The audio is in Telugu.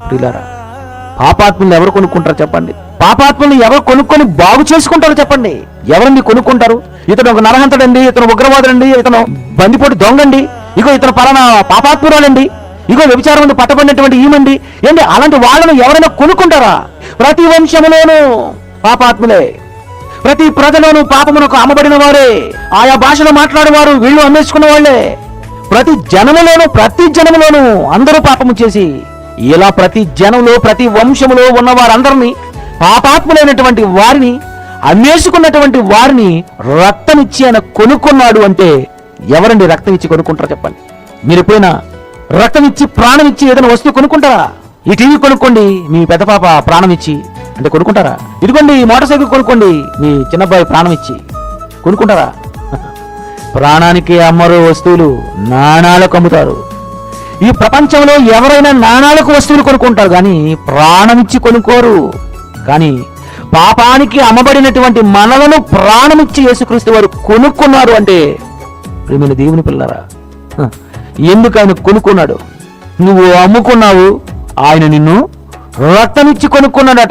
ప్రియులారా, పాపాత్ములను ఎవరు కొనుక్కుంటారు చెప్పండి? పాపాత్ములను ఎవరు కొనుక్కొని బాగు చేసుకుంటారు చెప్పండి? ఎవరిని కొనుక్కుంటారు? ఇతను ఒక నరహంతుడండి, ఇతను ఉగ్రవాదుడండి, ఇతను బందిపోటు దొంగండి, ఇగో ఇతను పలానా పాపాత్మురాలండి, ఇగో వ్యభిచారం పట్టబడినటువంటి ఈమండి ఏంటి, అలాంటి వాళ్ళను ఎవరైనా కొనుక్కుంటారా? ప్రతి వంశములోనూ పాపాత్ములే, ప్రతి ప్రజలోనూ పాపమునకు అమ్మబడిన వారే, ఆయా భాషలో మాట్లాడేవారు వీళ్ళు అమ్మేసుకున్న వాళ్ళే. ప్రతి జనములోనూ అందరూ పాపము చేసి, ఇలా ప్రతి జనంలో ప్రతి వంశములో ఉన్న వారందరినీ, పాపాత్ములైనటువంటి వారిని, అమ్మేసుకున్నటువంటి వారిని రక్తమిచ్చి ఆయన కొనుక్కున్నాడు అంటే ఎవరండి రక్తం ఇచ్చి కొనుక్కుంటారా చెప్పండి? మీరు ఎప్పుడైనా రక్తం ఇచ్చి ప్రాణం ఇచ్చి ఏదైనా వస్తువు కొనుక్కుంటారా? ఈ టీవీ కొనుక్కోండి మీ పెద్ద పాప ప్రాణం ఇచ్చి అంటే కొనుక్కుంటారా? ఇదిగోండి ఈ మోటార్ సైకిల్ కొనుక్కోండి మీ చిన్నబ్బాయి ప్రాణం ఇచ్చి కొనుక్కుంటారా? ప్రాణానికి అమ్మరు వస్తువులు, నాణాలకు అమ్ముతారు. ఈ ప్రపంచంలో ఎవరైనా నాణాలకు వస్తువులు కొనుక్కుంటారు కానీ ప్రాణమిచ్చి కొనుక్కోరు. కానీ పాపానికి అమ్మబడినటువంటి మనలను ప్రాణమిచ్చి యేసుక్రీస్తు వారు కొనుక్కున్నారు అంటే ప్రియమైన దేవుని పిల్లరా, ఎందుకు ఆయన కొనుక్కున్నాడు? నువ్వు అమ్ముకున్నావు, ఆయన నిన్ను రక్తమిచ్చి కొనుక్కున్నాడట.